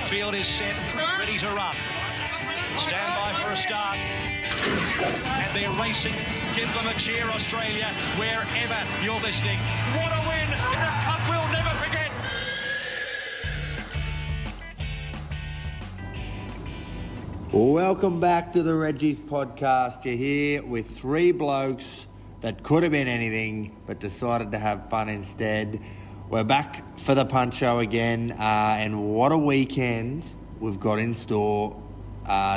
Field is set, ready to run. Stand by for a start. And they're racing. Give them a cheer, Australia, wherever you're listening. What a win in a cup we'll never forget. Welcome back to the Reggies podcast. You're here with three blokes that could have been anything but decided to have fun instead. We're back for the Punt show again, and what a weekend we've got in store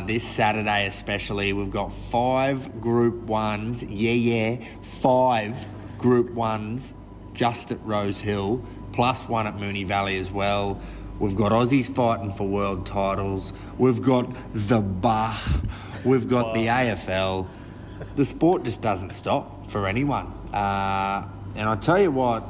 this Saturday especially. We've got 5 Group 1s, 5 Group 1s just at Rose Hill, plus one at Moonee Valley as well. We've got Aussies fighting for world titles. We've got the Bah. We've got the AFL. The sport just doesn't stop for anyone. And I tell you what,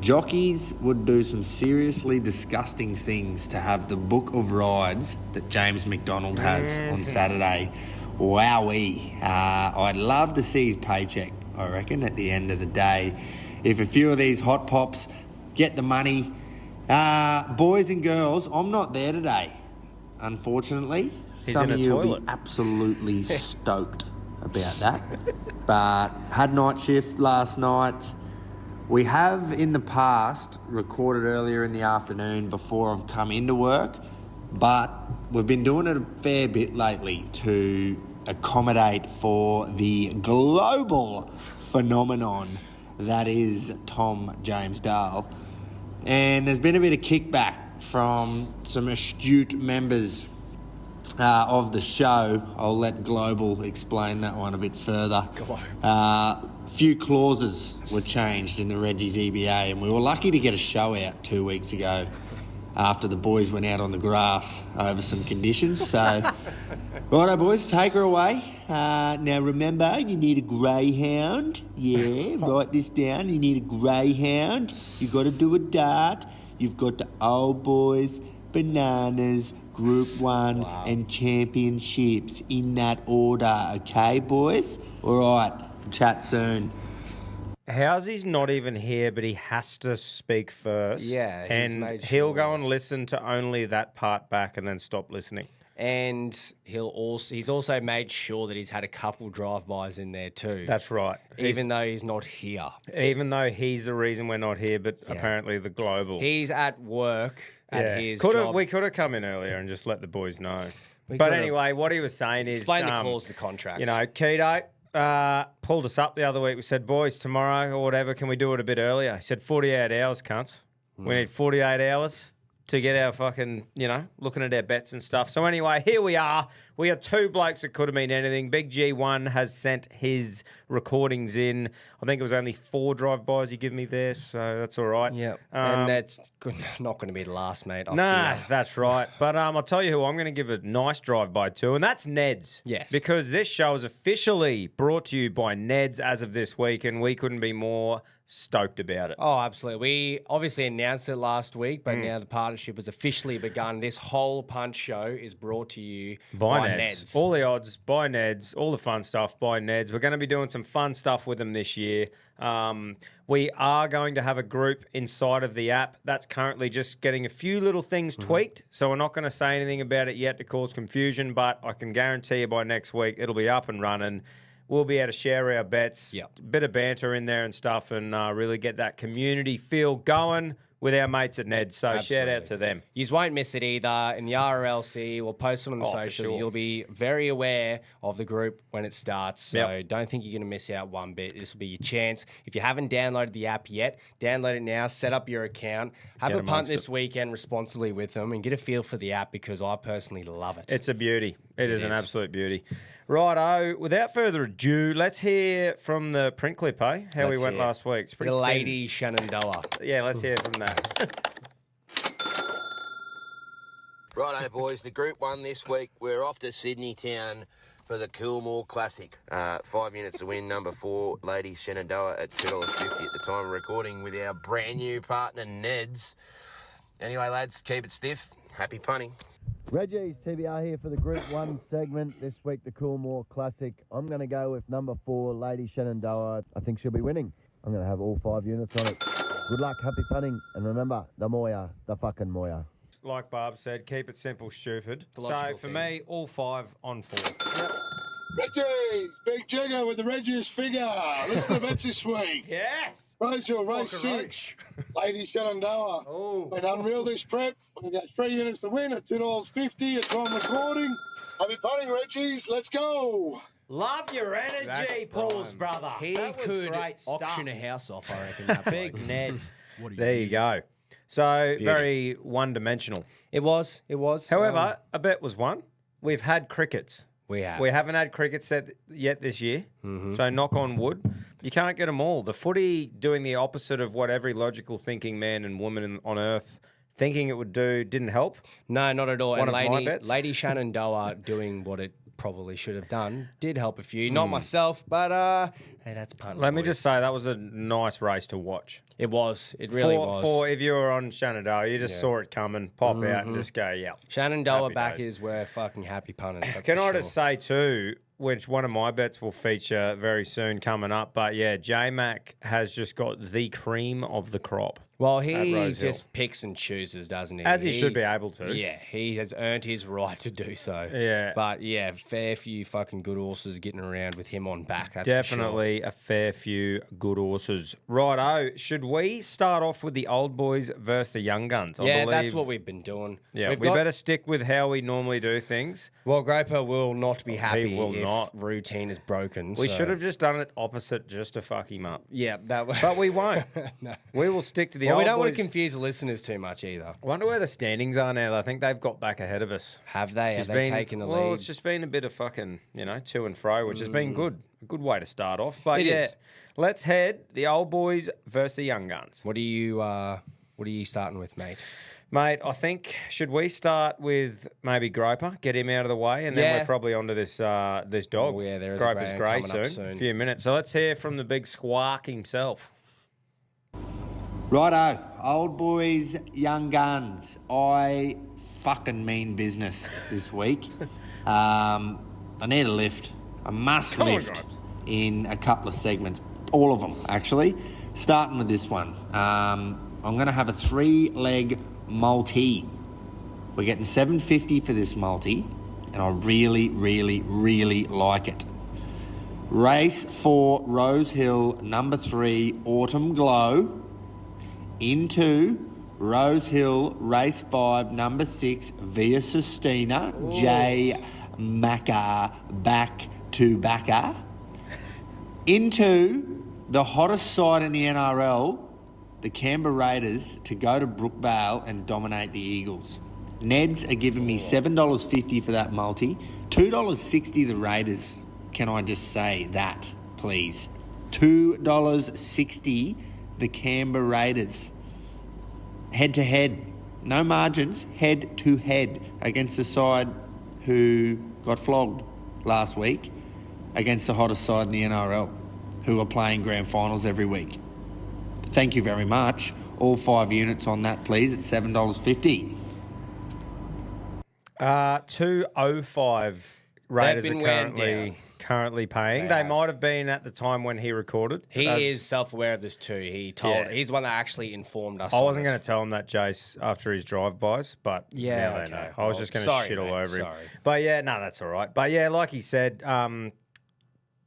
jockeys would do some seriously disgusting things to have the book of rides that James McDonald has on Saturday. Wowee. I'd love to see his paycheck, I reckon, at the end of the day. If a few of these hot pops get the money... boys and girls, I'm not there today, unfortunately. Some of you will be absolutely stoked about that. But had night shift last night. We have in the past recorded earlier in the afternoon before I've come into work, but we've been doing it a fair bit lately to accommodate for the global phenomenon that is Tom James Dahl. And there's been a bit of kickback from some astute members of the show. I'll let Global explain that one a bit further. Few clauses were changed in the Reggies EBA, and we were lucky to get a show out 2 weeks ago after the boys went out on the grass over some conditions. So, righto, boys, take her away. Now, remember, you need a greyhound. Yeah, write this down. You need a greyhound. You got to do a dart. You've got the old boys, bananas, Group 1, and championships in that order. Okay, boys? All right, chat soon. How's not even here, but he has to speak first. Yeah, and he'll go and listen to only that part back and then stop listening. And he's also made sure that he's had a couple drive-bys in there too. That's right. Even though he's not here. Even though he's the reason we're not here, but apparently the global. He's at work at his job. We could have come in earlier and just let the boys know. But anyway, what he was saying is... Explain the clause of the contract. You know, Keto pulled us up the other week. We said, boys, tomorrow or whatever, can we do it a bit earlier? He said, 48 hours, cunts. We need 48 hours to get our fucking, looking at our bets and stuff. So anyway, here we are. We are 2 blokes that could have been anything. Big G1 has sent his recordings in. I think it was only 4 drive-bys he gave me there, so that's all right. Yeah, and that's not going to be the last, mate. That's right. But I'll tell you who I'm going to give a nice drive-by to, and that's Ned's. Yes. Because this show is officially brought to you by Ned's as of this week, and we couldn't be more stoked about it. Oh, absolutely. We obviously announced it last week, but now the partnership has officially begun. This whole Punch show is brought to you by Ned's. All the odds, by Ned's. All the fun stuff, by Ned's. We're going to be doing some fun stuff with them this year. We are going to have a group inside of the app that's currently just getting a few little things tweaked. So we're not going to say anything about it yet to cause confusion, but I can guarantee you by next week it'll be up and running. We'll be able to share our bets, a bit of banter in there and stuff, and really get that community feel going with our mates at Ned. So shout out to them. You won't miss it either. In the RLC, we'll post it on the socials. Sure. You'll be very aware of the group when it starts. So don't think you're going to miss out one bit. This will be your chance. If you haven't downloaded the app yet, download it now. Set up your account. Have a punt this weekend responsibly with them and get a feel for the app because I personally love it. It's a beauty. It is an absolute beauty. Righto, without further ado, let's hear from the print clip, eh? How we went last week. It's pretty the Lady Shenandoah. Yeah, let's hear from that. Righto, boys. The Group 1 this week, we're off to Sydney town for the Coolmore Classic. 5 minutes to win, number 4, Lady Shenandoah at $2.50 at the time of recording with our brand new partner, Ned's. Anyway, lads, keep it stiff. Happy punting. Reggies, TBR here for the Group 1 segment. This week, the Coolmore Classic. I'm going to go with number 4, Lady Shenandoah. I think she'll be winning. I'm going to have all 5 units on it. Good luck, happy punting, and remember, the Moya, the fucking Moya. like Barb said, keep it simple, stupid. The So logical for thing. me, all 5 on 4. Reggies, big jigger with the Reggies figure. Listen to bets this week. Yes. Rosehill, race 6. Lady Shenandoah. Oh. Been unreal this prep. We've got 3 minutes to win at $2.50 at time recording. Happy punting, Reggies. Let's go. Love your energy, Paul's brother. He That was could great auction stuff. a house off, I reckon. That Big bloke. Ned. There you go. So very one-dimensional. It was. However, a bet was won. We've had crickets. We have. We haven't had crickets yet this year. So knock on wood. You can't get them all. The footy doing the opposite of what every logical thinking man and woman on earth thinking it would do didn't help. No, not at all. One And of my Lady, bets. Lady Shenandoah doing what it probably should have done did help a few. Not myself, but hey, that's punt. Let me boys. just say that was a nice race to watch. It was. It really was. For if you were on Shenandoah, you just saw it coming, pop out and just go, yeah. Shenandoah Happy back days. is where fucking happy punters. that's Can for I sure. just say too, which one of my bets will feature very soon coming up, but yeah, J-Mac has just got the cream of the crop. Well, at he Rosehill. just picks and chooses, doesn't he? As he should be able to. Yeah, he has earned his right to do so. Yeah. But yeah, fair few fucking good horses getting around with him on back. That's Definitely a fair few good horses. Righto, should we start off with the old boys versus the young guns? I Yeah, that's believe- what we've been doing. Yeah, We've we got- better stick with how we normally do things. Well, Groper will not be happy will if not. routine is broken. We so- should have just done it opposite just to fuck him up. Yeah, that was. But we won't. No. We will stick to the Well, old we don't want boys. to confuse the listeners too much either. I wonder where the standings are now. I think they've got back ahead of us. Have they? It's Have they been- taken the well, lead? it's just been a bit of fucking, to and fro, which has been good. A good way to start off. But It yeah, is. let's head the old boys versus the young guns. What are you starting with, mate? Mate, I think, should we start with maybe Groper, get him out of the way, and then Yeah. we're probably onto this this dog. Oh, yeah, there is a Groper's greyhound grey coming up soon. A soon. few minutes. So let's hear from the big squawk himself. Righto, old boys, young guns. I fucking mean business this week. I need a lift. I must Come on, lift Gripes. in a couple of segments. All of them, actually. Starting with this one. I'm going to have a 3-leg multi. We're getting $7.50 for this multi, and I really, really, really like it. Race 4, Rose Hill, number 3, Autumn Glow. Into Rose Hill, race 5, number 6, Via Sustina, J. Macca, back to backer. Into the hottest side in the NRL, the Canberra Raiders, to go to Brookvale and dominate the Eagles. Neds are giving me $7.50 for that multi, $2.60 the Raiders. Can I just say that, please? $2.60 the Canberra Raiders. Head to head. No margins. Head to head against the side who got flogged last week against the hottest side in the NRL who are playing grand finals every week. Thank you very much. All 5 units on that, please, at $7.50. 205 Raiders been are wearing down. currently paying. They might have been at the time when he recorded. He That's- is self-aware of this too. He's the one that actually informed us. I wasn't going to tell him that, Jace, after his drive-bys, but Yeah, now they okay. know. I was Well, just going sorry, to shit all mate, over him. sorry. But yeah, no, that's all right. But yeah, like he said,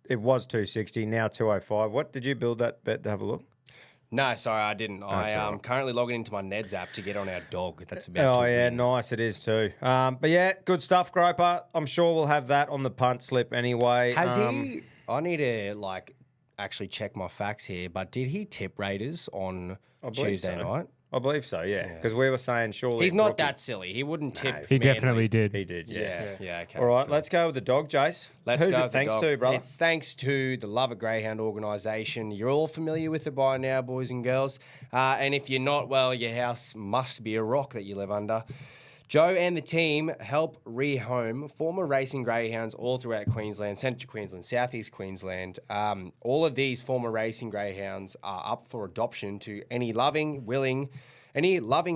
it was 260, now 205. What did you build that bet to have a look? No, sorry, I didn't. I all am right. currently logging into my Neds app to get on our dog. That's about Oh to yeah, win. nice it is too. But yeah, good stuff, Groper. I'm sure we'll have that on the punt slip anyway. Has he? I need to actually check my facts here. But did he tip Raiders on believe Tuesday so. night? I believe so, yeah. Because we were saying surely He's not Brookie- that silly. He wouldn't tip. He Manly. definitely did. He did, yeah. Yeah. Okay. All right, cool. let's go with the dog, Jace. Let's Who's go it with the thanks dog. to, brother? It's thanks to the Love a Greyhound organisation. You're all familiar with it by now, boys and girls. And if you're not, well, your house must be a rock that you live under. Joe and the team help rehome former racing greyhounds all throughout Queensland, Central Queensland, Southeast Queensland. All of these former racing greyhounds are up for adoption to any loving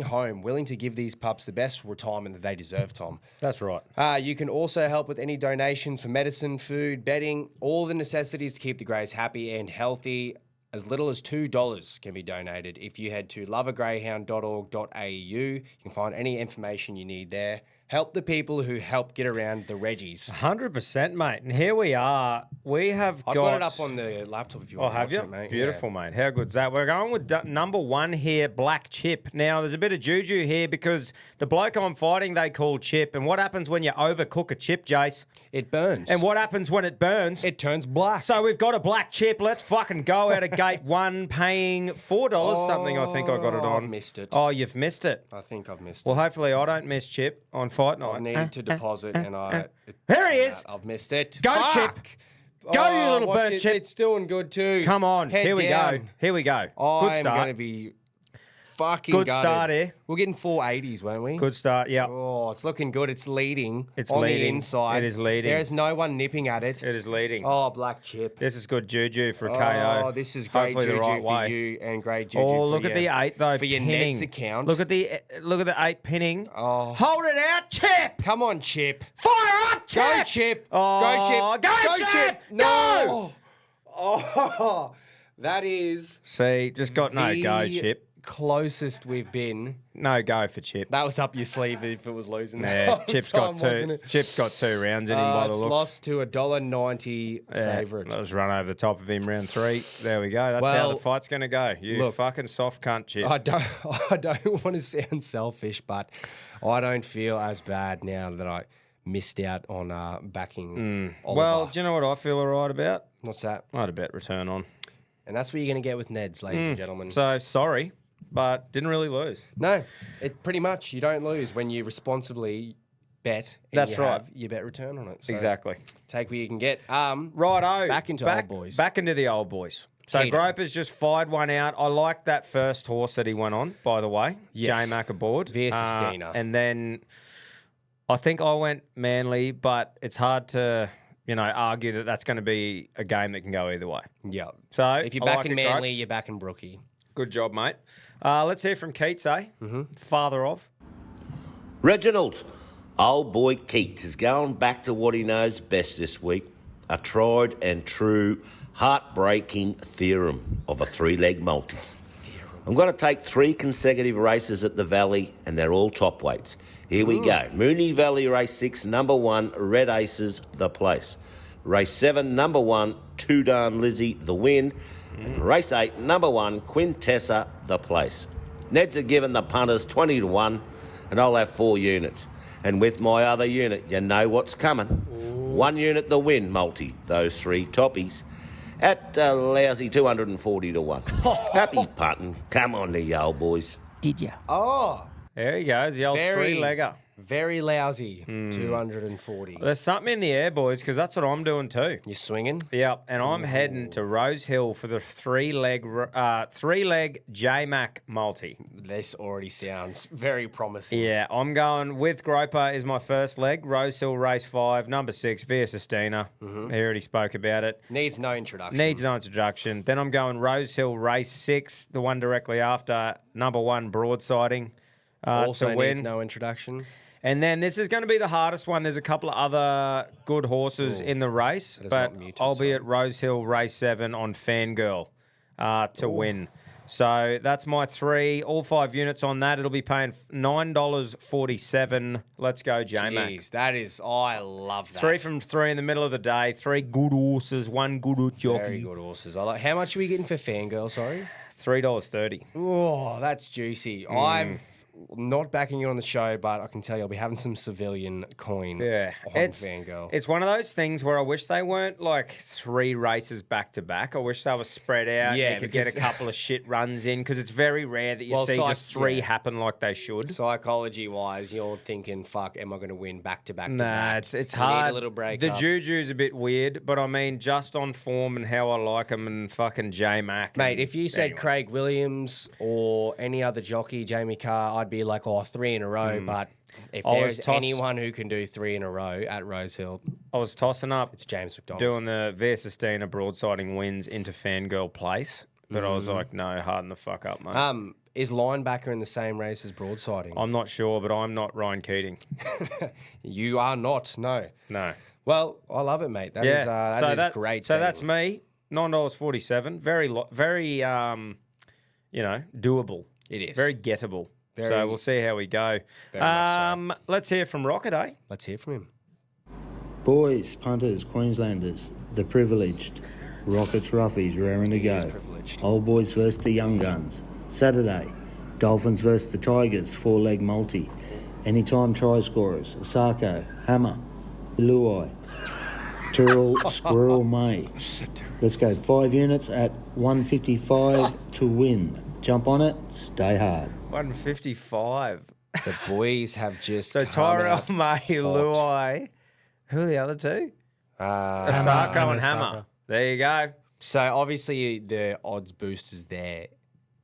home willing to give these pups the best retirement that they deserve, Tom. That's right. You can also help with any donations for medicine, food, bedding, all the necessities to keep the greys happy and healthy. as little as $2 can be donated if you head to loveagreyhound.org.au. You can find any information you need there. Help the people who help get around the Reggies. 100%, mate. And here we are. We have I've got it up on the laptop if you want to have watch you? it, mate. Beautiful, mate. How good's that? We're going with number 1 here, Black Chip. Now, there's a bit of juju here because the bloke I'm fighting they call Chip. And what happens when you overcook a chip, Jace? It burns. And what happens when it burns? It turns black. So we've got a Black Chip. Let's fucking go out of gate 1 paying $4 something. I think I got it on. I've missed it. Oh, you've missed it. I think I've missed Well, it. hopefully I don't miss Chip on fight night. I needed to deposit and I... Here he is. I've missed it. Go, Fuck. Chip. Go, you little watch burnt it. chip. It's doing good too. Come on. Head Here we down. go. Here we go. Good I'm start. going to be fucking Good gutted. start here. We're getting 480s, weren't we? Good start. Yeah. Oh, it's looking good. It's leading. It's on leading. the inside. It is leading. There's no one nipping at it. It is leading. Oh, Black Chip. This is good juju for a KO. Oh, this is great Hopefully juju the right for way. you and great juju Oh, for look at the 8 though. for your pinning. Nets account. Look at the 8 pinning. Oh. Hold it out, Chip. Come on, Chip. Fire up, Chip. Go, Chip. Oh, Go, Chip. go, Chip. No. Oh, that is See, just got no the go, Chip. closest we've been. No go for Chip. That was up your sleeve if it was losing. Yeah, that Chip's time, got wasn't 2. it? Chip's got 2 rounds in him by the It's looks. lost to $1.90 Yeah, favourite. Let's run over the top of him round 3. There we go. That's how Well, the fight's going to go. You look, fucking soft cunt, Chip. I don't want to sound selfish, but I don't feel as bad now that I missed out on backing Oliver. Well, do you know what I feel all right about? What's that? I had a bet return on. And that's what you're going to get with Neds, ladies and gentlemen. So, sorry, but didn't really lose. No, it pretty much you don't lose when you responsibly bet. And That's you right. have your bet return on it. So Exactly. Take what you can get. Righto. Back into old boys. Back into the old boys. So Peter. Groper's just fired one out. I like that first horse that he went on, by the way. Yes. J-Mac aboard. Via Sistina. And then I think I went Manly, but it's hard to, argue that that's going to be a game that can go either way. Yeah. So If you're I backing like it, Manly, Gropes. you're backing Brookie. Good job, mate. Let's hear from Keats, eh? Father of. Reginald, old boy Keats is going back to what he knows best this week, a tried and true heartbreaking theorem of a 3-leg multi. I'm going to take 3 consecutive races at the Valley, and they're all top weights. Here we go. Mooney Valley Race 6, number 1, Red Aces, the place. Race 7, number 1, Too Darn Lizzie, the win. And race 8, number 1, Quintessa, the place. Neds are given the punters 20 to 1, and I'll have 4 units. And with my other unit, you know what's coming. 1 unit the win, multi, those 3 toppies. At a lousy 240 to 1. Happy punting. Come on, the old boys. Oh, There he goes, the old Very- 3-legger. very lousy. 240. There's something in the air, boys, because that's what I'm doing too. You're swinging? Yep, and I'm heading to Rose Hill for the 3-leg J-Mac multi. This already sounds very promising. Yeah, I'm going with Groper is my first leg. Rose Hill race 5, number 6, Via Sistina. He already spoke about it. Needs no introduction. Needs no introduction. Then I'm going Rose Hill race 6, the one directly after, number 1 Broadsiding. Also to win. needs no introduction. And then this is going to be the hardest one. There's a couple of other good horses in the race, That is but not mutant, I'll be sorry. at Rose Hill race 7 on Fangirl to win. So that's my 3. All 5 units on that. It'll be paying $9.47. Let's go, J-Mac. Jeez, that is, I love that. 3 from 3 in the middle of the day. 3 good horses, 1 good jockey. Very good horses. I like. How much are we getting for Fangirl, sorry? $3.30. Oh, that's juicy. I'm not backing you on the show, but I can tell you I'll be having some civilian coin Yeah, on it's Fangirl. It's one of those things where I wish they weren't like 3 races back to back. I wish they were spread out. Yeah, you could get a because- couple of shit runs in because it's very rare that you Well, see so just 3 yeah. happen like they should. Psychology-wise, you're thinking, fuck, am I going to win back to back to Nah, back? it's We hard. Need a little break the up. juju's a bit weird, but I mean, just on form and how I like them and fucking J-Mac. Mate, and- if you said anyway. Craig Williams or any other jockey, Jamie Carr, I'd be like, 3 in a row. But if I was there's tossed- anyone who can do 3 in a row at Rose Hill, I was tossing up it's James McDonald. doing the Via Sistina broadsiding wins into Fangirl place, but I was like, no, harden the fuck up, mate. Is Linebacker in the same race as Broadsiding? I'm not sure, but I'm not Ryan Keating. You are not, no. No. Well, I love it, mate. That is so great. So betting. that's me. $9.47. Very doable. It is. Very gettable. Very- So we'll see how we go. Very much so. Let's hear from Rocket, eh? Let's hear from him. Boys, punters, Queenslanders, the privileged. Rockets, roughies, raring to He is go. privileged. Old boys versus the young guns. Saturday, Dolphins versus the Tigers, 4-leg multi. Anytime try scorers, Asako, Hammer, Luai, Tyrrell, Squirrel, May. Let's go 5 units at 155 to win. Jump on it, stay hard. 155. The boys have just So come Tyrell, out May, hot. Luai. Who are the other two? Asako and Hammer. There you go. So obviously the odds boosters there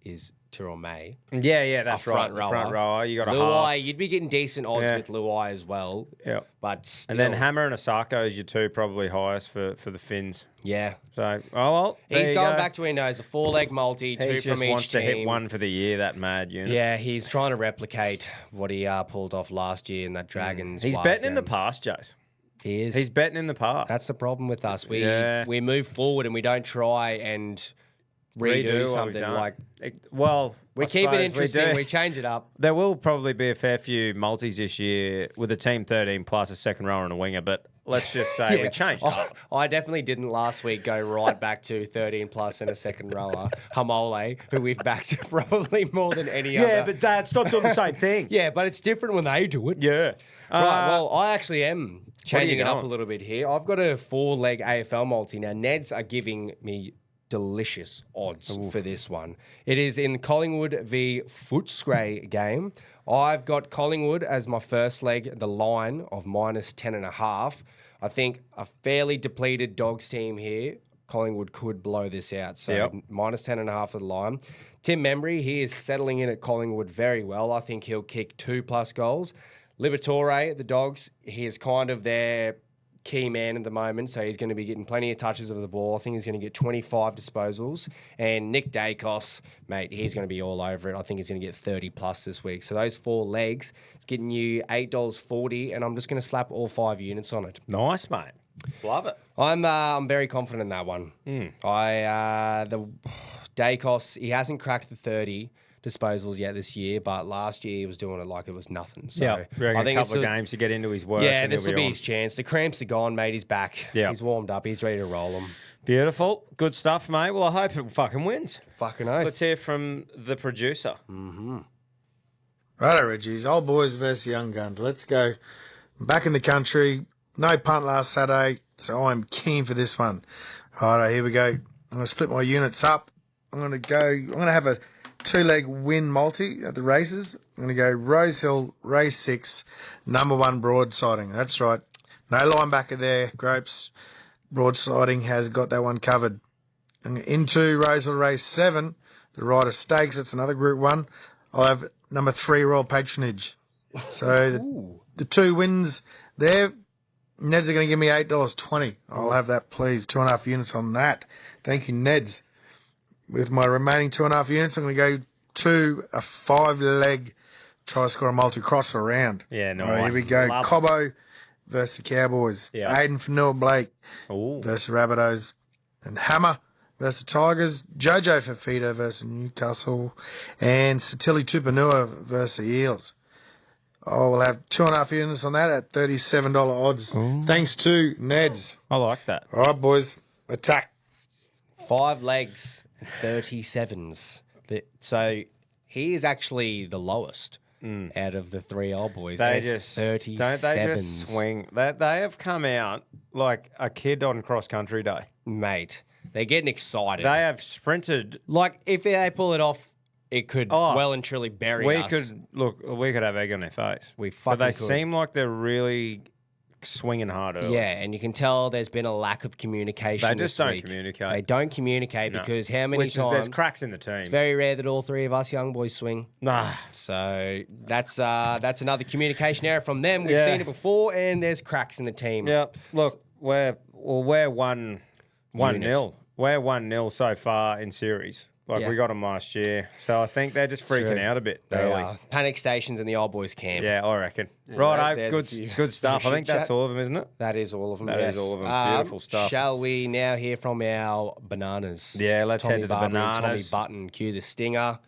is Tyrrell May. Yeah, that's A right. front The rower. front rower. You got a Luai, half. you'd be getting decent odds Yeah. with Luai as well. Yeah. But still, And then Hammer and Asako is your two probably highest for the Finns. yeah. So, there He's you going go. back to where he knows a 4-leg multi, He two just from each wants team. to hit one for the year, that mad unit. Yeah, he's trying to replicate what he pulled off last year in that Dragons. He's Wires betting in the game. past, Jace. He is. He's betting in the past. That's the problem with us. We Yeah. we move forward and we don't try and redo what we've something done. like. Well, We I keep it suppose interesting. do. We change it up. There will probably be a fair few multis this year with a team 13 plus a second rower and a winger, but let's just say we changed it up. I definitely didn't last week go right back to 13 plus and a second rower, Hamole, who we've backed probably more than any other. Yeah, but Dad, stop doing the same thing. Yeah, but it's different when they do it. Yeah. Right, well, I actually am changing it up going? a little bit here. I've got a 4-leg AFL multi. Now, Neds are giving me delicious odds for this one. It is in Collingwood v Footscray game. I've got Collingwood as my first leg, the line of -10.5. I think a fairly depleted Dogs team here. Collingwood could blow this out. So Yep. -10.5 for the line. Tim Membry, he is settling in at Collingwood very well. I think he'll kick 2+ goals. Liberatore, the Dogs, he is kind of their key man at the moment, so he's going to be getting plenty of touches of the ball. I think he's going to get 25 disposals. And Nick Dacos, mate, he's going to be all over it. I think he's going to get 30+ this week. So those 4 legs, it's getting you $8.40, and I'm just going to slap all 5 units on it. Nice, mate. Love it. I'm very confident in that one. The Dacos, he hasn't cracked the 30 disposals yet this year, but last year he was doing it like it was nothing. So Yeah, I think a it's couple of games to get into his work. yeah, and this he'll will be on. his chance. The cramps are gone, mate. He's back. Yeah. He's warmed up. He's ready to roll them. Beautiful. Good stuff, mate. Well, I hope it fucking wins. Fucking oath. Let's hear from the producer. Righto, Reggies. Old boys versus young guns. Let's go. I'm back in the country. No punt last Saturday, so I'm keen for this one. Righto, here we go. I'm going to split my units up. I'm going to have a 2-leg win multi at the races. I'm going to go Rosehill, race 6, number 1 broadsiding. That's right. No linebacker there, Gropes. Broadsiding has got that one covered. And into Rosehill, race 7, the Rider Stakes. It's another Group 1. I'll have number 3, Royal Patronage. So the 2 wins there. Neds are going to give me $8.20. I'll have that, please. 2.5 units on that. Thank you, Neds. With my remaining 2.5 units, I'm going to go to a 5-leg try score multi-cross around. Yeah, nice. All right, here we go. Love it. Cobbo versus the Cowboys. Yeah. Aiden Fanua Blake Ooh. versus the Rabbitohs. And Hammer versus the Tigers. Jojo Fafita versus Newcastle. And Satili Tupanua versus the Eels. I will have 2.5 units on that at $37 odds. Thanks to Neds. I like that. All right, boys. Attack. 5 legs, 37s. So he is actually the lowest out of the 3 old boys. They It's just 37s. Don't they just swing? They have come out like a kid on cross country day. Mate, they're getting excited. They have sprinted. Like, if they pull it off, it could well and truly bury We us. we could have egg on their face. We But fucking they could. seem like they're really swinging hard early. Yeah, and you can tell there's been a lack of communication. They this just don't week. communicate. They don't communicate No. because how many Which is, times? there's cracks in the team. It's very rare that all 3 of us young boys swing. Nah. So that's another communication error from them. We've Yeah. seen it before, and there's cracks in the team. Yeah. Look, we're 1-0. We're 1-0 so far in series. Like we got them last year. So I think they're just freaking out a bit early. Panic stations in the old boys camp. Yeah, I reckon. Yeah, Right, there's good stuff. I think that's chat. all of them, isn't it? That is all of them. That is all of them. Beautiful stuff. Shall we now hear from our bananas? Yeah, let's Tommy head to the Barber and bananas. Tommy Button, cue the stinger.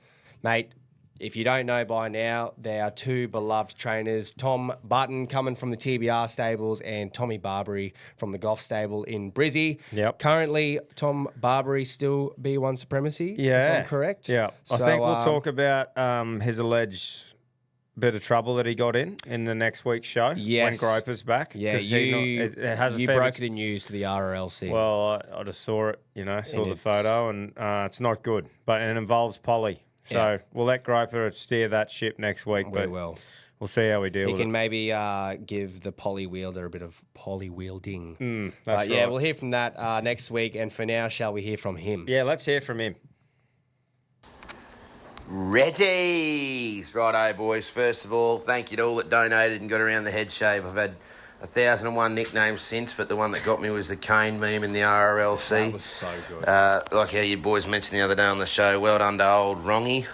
Mate, if you don't know by now, they are two beloved trainers. Tom Button coming from the TBR stables and Tommy Barbary from the Golf stable in Brizzy. Yep. Currently, Tom Barbary still B1 supremacy, Yeah. if I'm correct. Yeah. I think we'll talk about his alleged bit of trouble that he got in the next week's show. Yes. When Groper's back. Yeah, 'Cause you has a you fair broke bit- the news to the RLC. Well, I just saw it, saw the photo, and it's not good. But it involves Polly. So Yeah. we'll let Groper steer that ship next week. We But will. We'll see how we deal He with can it. maybe give the poly wielder a bit of poly wielding. That's Yeah, right. we'll hear from that next week. And for now, shall we hear from him? Yeah, let's hear from him. Reggies! Righto, boys. First of all, thank you to all that donated and got around the head shave. I've had 1,001 nicknames since, but the one that got me was the cane meme in the RLC. That was so good. Like how you boys mentioned the other day on the show, well done to old Rongy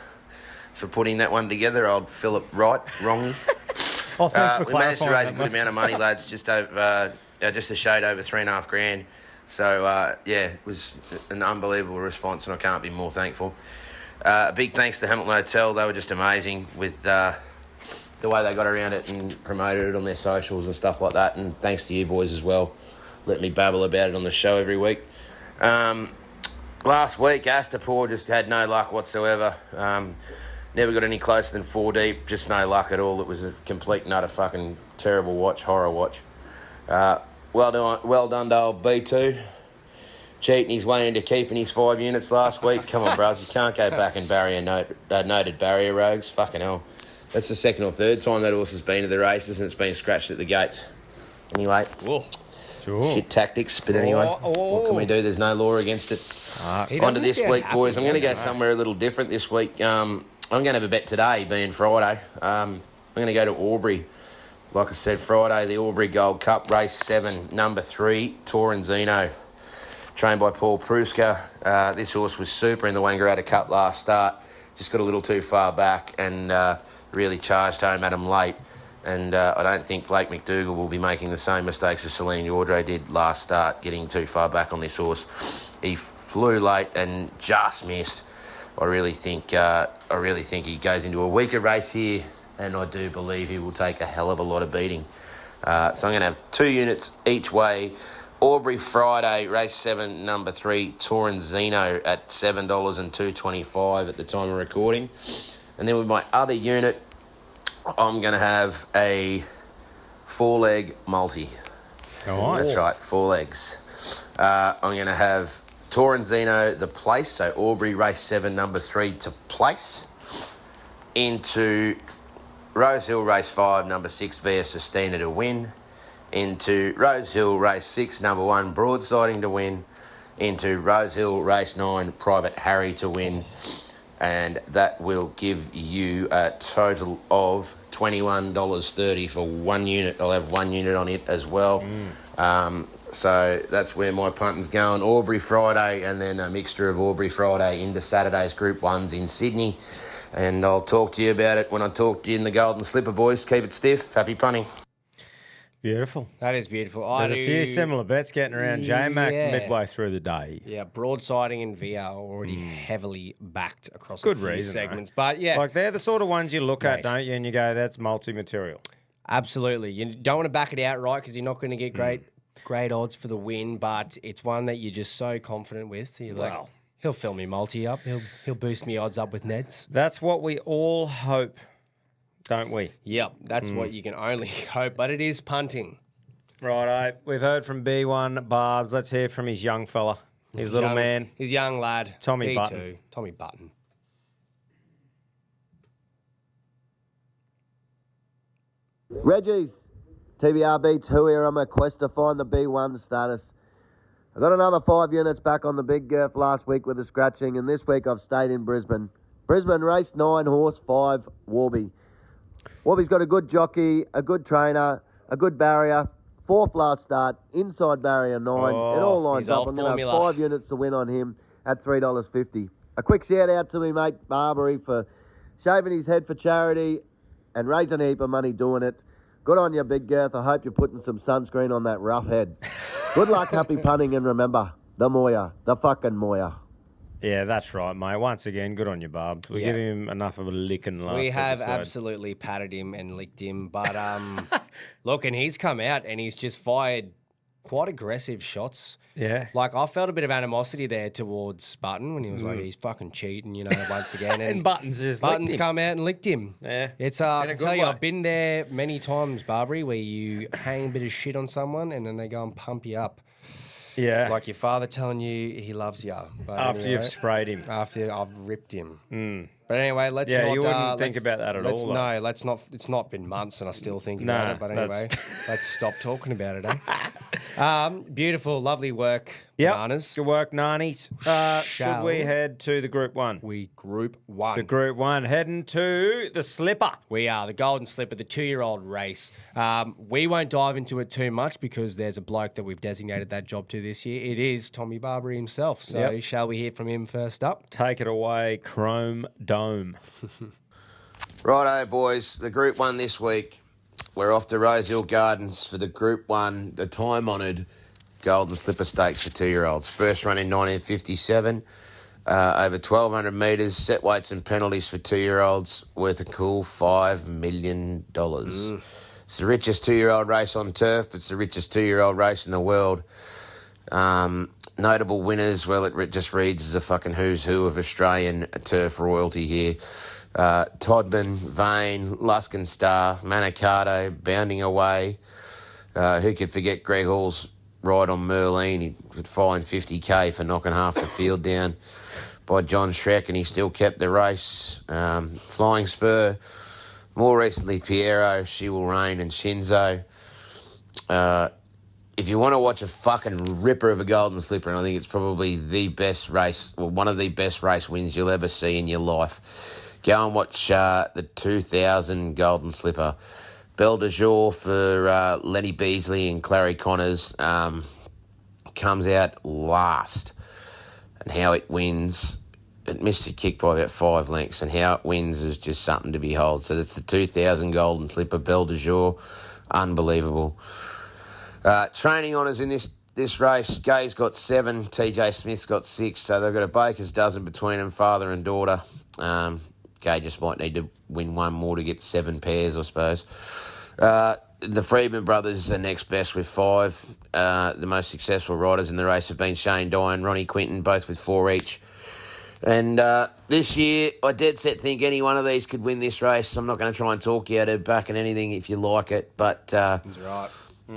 for putting that one together. Old Philip Wright, Rongy. Oh, thanks for We managed to clarifying raise a that, good mate. amount of money, lads, just a shade over $3,500. So, it was an unbelievable response, and I can't be more thankful. A big thanks to Hamilton Hotel. They were just amazing with the way they got around it and promoted it on their socials and stuff like that. And thanks to you boys as well. Let me babble about it on the show every week. Last week, Astapor just had no luck whatsoever. Never got any closer than 4 deep. Just no luck at all. It was a complete and utter fucking terrible watch, horror watch. Well done to old B2. Cheating his way into keeping his 5 units last week. Come on, bros. You can't go back and noted barrier rogues. Fucking hell. That's the second or third time that horse has been to the races and it's been scratched at the gates. Anyway, shit tactics. But anyway, what can we do? There's no law against it. On to this week, boys. I'm going to go somewhere a little different this week. I'm going to have a bet today, being Friday. I'm going to go to Albury. Like I said, Friday, the Albury Gold Cup, race 7, number 3, Torrenzino. Trained by Paul Pruska. This horse was super in the Wangaratta Cup last start. Just got a little too far back and really charged home at him late. And I don't think Blake McDougall will be making the same mistakes as Celine Yaudre did last start, getting too far back on this horse. He flew late and just missed. I really think he goes into a weaker race here, and I do believe he will take a hell of a lot of beating. So I'm going to have 2 units each way. Albury Friday, race 7, number 3, Torrenzino at $7 and $2.25 at the time of recording. And then with my other unit, I'm going to have a 4-leg multi. Nice. That's right, 4 legs. I'm going to have Torrenzino, the place, so Albury, race 7, number 3, to place. Into Rose Hill, race 5, number 6, Via Sustina to win. Into Rose Hill, race 6, number 1, Broadsiding to win. Into Rose Hill, race 9, Private Harry to win. And that will give you a total of $21.30 for 1 unit. I'll have 1 unit on it as well. So that's where my punting's going. Albury Friday, and then a mixture of Albury Friday into Saturday's Group 1s in Sydney. And I'll talk to you about it when I talk to you in the Golden Slipper, boys. Keep it stiff. Happy punting. Beautiful. That is beautiful. There's a few similar bets getting around J-Mac midway through the day. Yeah, Broadsiding and VR are already heavily backed across Good a few reason, segments. though. But yeah, Like, they're the sort of ones you look at, don't you? And you go, that's multi-material. absolutely. You don't want to back it out, right? Because you're not going to get great odds for the win. But it's one that you're just so confident with. You're like, he'll fill me multi up. He'll boost me odds up with Neds. That's what we all hope, don't we? Yep, that's what you can only hope. But it is punting. Righto. We've heard from B1 Barbs. Let's hear from his young fella, his little man. His young lad. Tommy P2, Button. Tommy Button. Reggies, TBR B2 here. I'm a quest to find the B1 status. I got another 5 units back on the big girth last week with the scratching, and this week I've stayed in Brisbane. Brisbane, race 9, horse 5, Warby. Warby's got a good jockey, a good trainer, a good barrier. 4th last start, inside barrier 9. It all lines his up. old I'm going to have formula. 5 units to win on him at $3.50. A quick shout out to me mate Barbary for shaving his head for charity and raising a heap of money doing it. Good on you, Big Girth. I hope you're putting some sunscreen on that rough head. Good luck, happy punting, and remember, the Moya, the fucking Moya. Yeah, that's right, mate. Once again, good on you, Barb. We give him enough of a licking last We have episode. absolutely patted him and licked him. But look, and he's come out and he's just fired quite aggressive shots. Yeah. Like, I felt a bit of animosity there towards Button when he was like, he's fucking cheating, you know, once again. And Button's come out and licked him. Yeah. It's, In a I can good tell you, way. I've been there many times, Barbary, where you hang a bit of shit on someone and then they go and pump you up. Yeah. Like your father telling you he loves you. But After anyway, you've sprayed him. After I've ripped him. But anyway, let's Yeah, not... you wouldn't let's- think about that at let's- all, though. No, let's not... It's not been months and I still think about it. But anyway, let's stop talking about it, eh? Beautiful, lovely work, Bananas. Good work, Nannies. Should we head to the Group 1? Group 1. The Group 1. Heading to the Slipper. We are the Golden Slipper, the 2-year-old race. We won't dive into it too much because there's a bloke that we've designated that job to this year. It is Tommy Barbary himself. So shall we hear from him first up? Take it away, Chrome Dome. Righto, boys. The Group 1 this week. We're off to Rose Hill Gardens for the Group 1, the time-honoured Golden Slipper Stakes for 2-year-olds. First run in 1957. Over 1,200 metres, set weights and penalties for 2-year-olds, worth a cool $5 million. It's the richest 2-year-old race on turf. It's the richest 2-year-old race in the world. Notable winners, well, it just reads as a fucking who's who of Australian turf royalty here. Todman, Vane, Luskin Star, Manicato, Bounding Away. Who could forget Greg Hall's ride on Merlin? He could fine $50,000 for knocking half the field down by John Schreck, and he still kept the race. Flying Spur. More recently, Piero, She Will Reign, and Shinzo. If you want to watch a fucking ripper of a Golden Slipper, and I think it's probably the best race, well, one of the best race wins you'll ever see in your life, go and watch the 2000 Golden Slipper. Belle de Jour for Lenny Beasley and Clary Connors comes out last. And how it wins, it missed a kick by about 5 lengths, and how it wins is just something to behold. So that's the 2000 Golden Slipper, Belle de Jour. Unbelievable. Training honours in this race, Gay's got 7, TJ Smith's got 6, so they've got a baker's dozen between them, father and daughter. Gay just might need to win one more to get 7 pairs, I suppose. The Freedman brothers are next best with 5. The most successful riders in the race have been Shane Dye, Ronnie Quinton, both with 4 each. And this year, I dead set think any one of these could win this race. I'm not going to try and talk you out of backing anything if you like it, but That's right.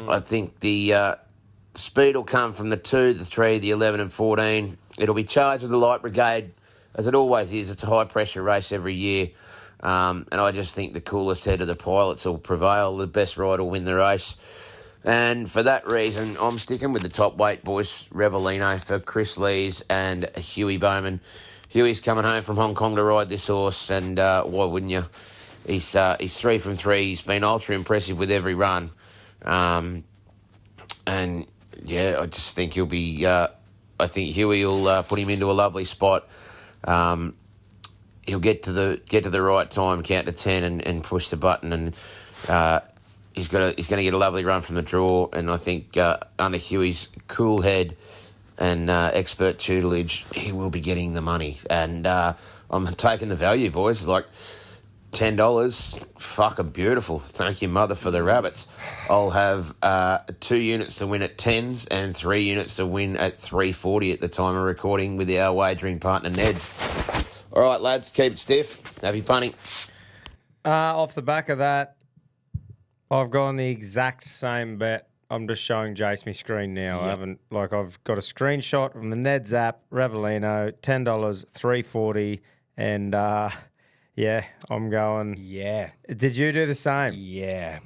I think the speed will come from the 2, the 3, the 11 and 14. It'll be charged with the light brigade, as it always is. It's a high-pressure race every year. And I just think the coolest head of the pilots will prevail. The best rider will win the race. And for that reason, I'm sticking with the top weight boys, Revelino for Chris Lees and Huey Bowman. Huey's coming home from Hong Kong to ride this horse, and why wouldn't you? He's 3 from 3. He's been ultra impressive with every run. And yeah, I just think he'll be. I think Huey will put him into a lovely spot. He'll get to the right time, count to 10, and push the button, and he's going to get a lovely run from the draw. And I think under Huey's cool head and expert tutelage, he will be getting the money. And I'm taking the value, boys. Like $10, fucking beautiful. Thank you, mother, for the rabbits. I'll have 2 units to win at 10s and 3 units to win at 340 at the time of recording with our wagering partner, Ned's. All right, lads, keep it stiff. Happy punting. Off the back of that, I've gone the exact same bet. I'm just showing Jace my screen now. Yep. I've got a screenshot from the Ned's app, Revelino, $10, $3.40, and yeah, I'm going. Yeah. Did you do the same? Yeah.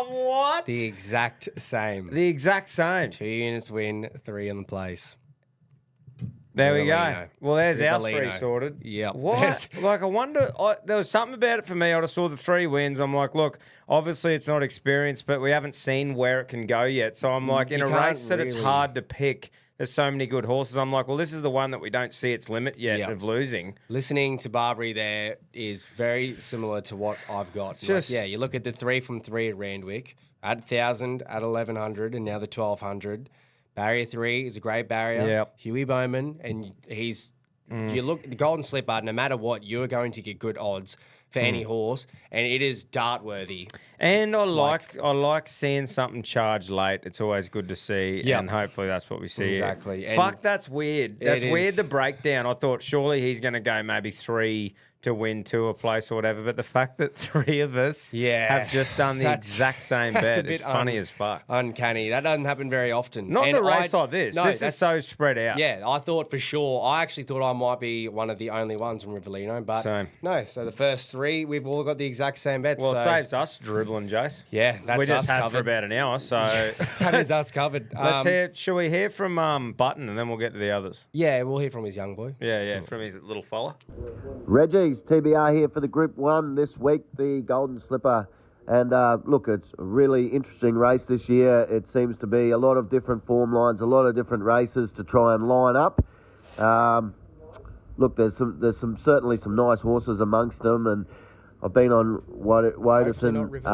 What? The exact same. The exact same. 2 units win, 3 in the place. There we go. Rivellino. Well, there's our 3 Rivellino. sorted. Yep. What? Like, I wonder, there was something about it for me. I just saw the 3 wins. I'm like, look, obviously it's not experience, but we haven't seen where it can go yet. So I'm like, in You a can't race that it's really- hard to pick, there's so many good horses. I'm like, well, this is the one that we don't see its limit yet of losing. Listening to Barbary there is very similar to what I've got. You look at the 3 from 3 at Randwick, at 1,000, at 1,100, and now the 1,200. Barrier 3 is a great barrier. Yep. Huey Bowman, and he's... You look the Golden Slipper, no matter what, you're going to get good odds for any horse, and it is dart worthy. And I like seeing something charged late. It's always good to see, and hopefully that's what we see. Exactly. Fuck, that's weird. That's weird, the breakdown. I thought surely he's going to go maybe 3 to win 2 a place or whatever, but the fact that 3 of us have just done the exact same bet is funny as fuck. Uncanny. That doesn't happen very often. Not in a race like this. No, this is so spread out. Yeah, I thought for sure. I actually thought I might be one of the only ones in Rivellino, but Same. no. So the first 3, we've all got the exact same bets. Well, it saves us dribbling, Jace. Yeah, that's we just us had covered. for about an hour, so that is us covered. Shall we hear from Button, and then we'll get to the others? Yeah, we'll hear from his young boy. Yeah, from his little fella. Reggies, TBR here for the Group 1 this week, the Golden Slipper. And look, it's a really interesting race this year. It seems to be a lot of different form lines, a lot of different races to try and line up. Look, there's certainly some nice horses amongst them, and I've been on Waterton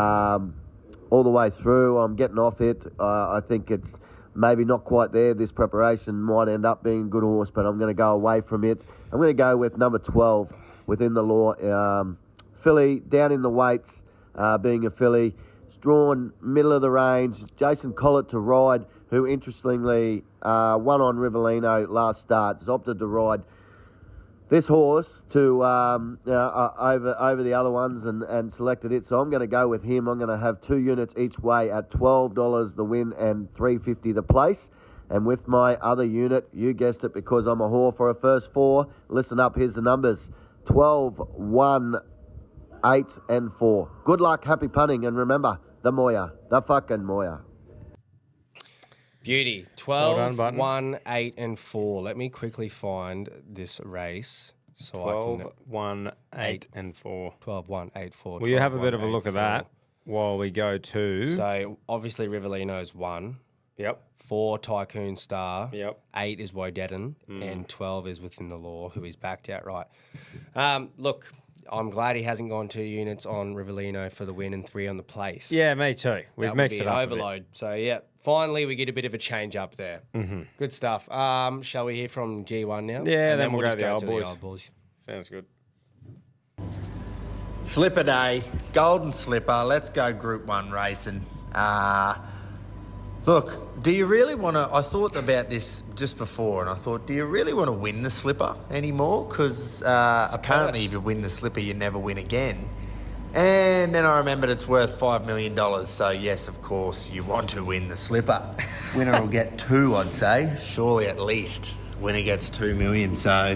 all the way through. I'm getting off it. I think it's maybe not quite there. This preparation might end up being a good horse, but I'm going to go away from it. I'm going to go with number 12, Within the Law. Filly, down in the weights, being a filly. It's drawn middle of the range. Jason Collett to ride, who interestingly won on Rivellino last start. Has opted to ride this horse to over the other ones and selected it. So I'm going to go with him. I'm going to have 2 units each way at $12 the win and $3.50 the place. And with my other unit, you guessed it, because I'm a whore for a first 4. Listen up, here's the numbers. 12, 1, 8 and 4. Good luck, happy punting, and remember, the Moya, the fucking Moya. Beauty. 12, 1, 8 and 4. Let me quickly find this race. 12, 1, 8 and 4. 12, 1, 8, 4. Will you have a bit of a look at that while we go to... So, obviously, Rivellino's 1. Yep. 4, Tycoon Star. Yep. 8 is Wodeton. And 12 is Within the Law, who is backed outright. Look, I'm glad he hasn't gone 2 units on Rivellino for the win and 3 on the place. Yeah, me too. We've mixed it up overload. So, yeah, finally we get a bit of a change up there. Mm-hmm. Good stuff. Shall we hear from G1 now? Yeah, and then we'll just go to the the old boys. Sounds good. Slipper day, Golden Slipper. Let's go Group 1 racing. Look, do you really want to... I thought about this just before, and I thought, do you really want to win the Slipper anymore? Because apparently if you win the Slipper, you never win again. And then I remembered it's worth $5 million. So, yes, of course, you want to win the Slipper. Winner will get 2, I'd say. Surely at least. Winner gets $2 million. So,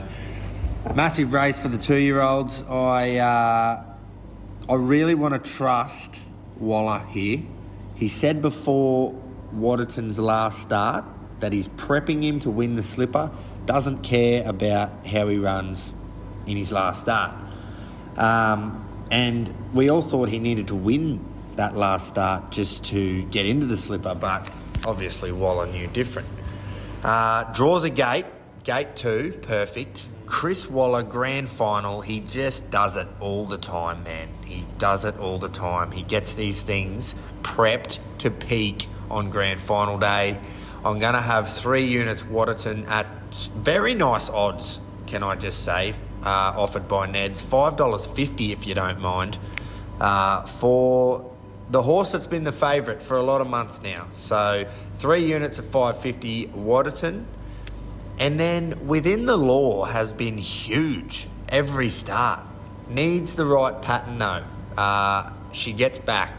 massive race for the 2-year-olds. I really want to trust Waller here. He said before Waterton's last start that he's prepping him to win the Slipper, doesn't care about how he runs in his last start. And we all thought he needed to win that last start just to get into the Slipper, but obviously Waller knew different. Draws a gate 2, perfect. Chris Waller, grand final, he just does it all the time, man. He does it all the time. He gets these things prepped to peak on grand final day. I'm going to have 3 units Waterton at very nice odds, can I just say, offered by Neds. $5.50 if you don't mind, for the horse that's been the favourite for a lot of months now. So 3 units at $5.50 Waterton. And then Within the Law has been huge every start. Needs the right pattern though. She gets back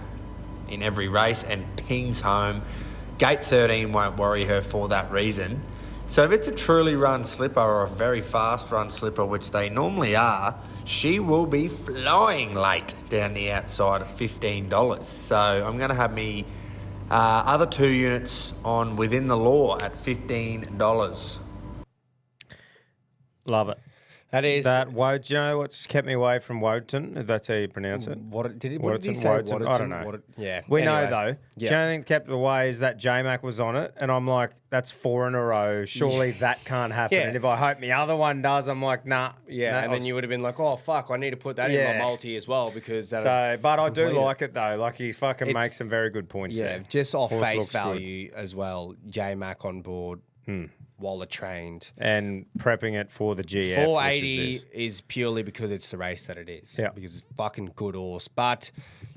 in every race and pings home. Gate 13 won't worry her for that reason. So if it's a truly run slipper or a very fast run slipper, which they normally are, she will be flying late down the outside at $15. So I'm going to have me other 2 units on Within the Law at $15. Love it. That Woden. Do you know what's kept me away from Woden? If that's how you pronounce it. What did he say? Woden? I don't know. Yeah. We anyway. know though. The only thing that kept it away is that J-Mac was on it, and I'm like, that's 4 in a row. Surely that can't happen. Yeah. And if I hope my other one does, I'm like, nah. Yeah, nah, and then you would have been like, oh fuck, I need to put that in my multi as well because that. So, but I do complete it. like it though. Like he fucking makes some very good points there. Just off Horse face looks good. value as well. J-Mac on board. Waller trained and prepping it for the GF. 480 is purely because it's the race that it is. Yeah, because it's fucking good horse. But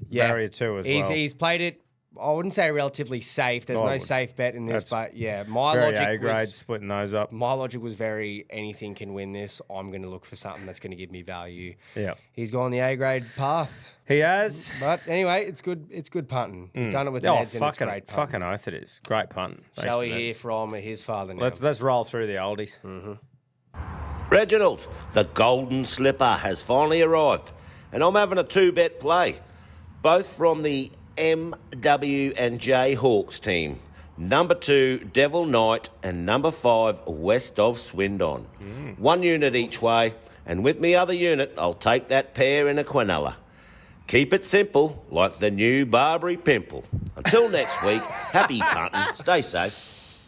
yeah, Barrier 2 as well. He's played it. I wouldn't say relatively safe. There's no safe bet in this, but yeah, my logic A-grade, was splitting those up. My logic was very anything can win this. I'm going to look for something that's going to give me value. Yeah, he's gone the A-grade path. He has. But anyway, it's good. It's good punting. He's done it with Neds and it's great punting. Fucking oath it is. Great punting. Shall we hear from his father now? Let's roll through the oldies. Reginald, the golden slipper has finally arrived, and I'm having a 2-bet play, both from the MW and J Hawks team. Number 2, Devil Knight, and number 5, West of Swindon. 1 unit each way, and with me other unit, I'll take that pair in a quinella. Keep it simple, like the new Barbary pimple. Until next week, happy punting. Stay safe.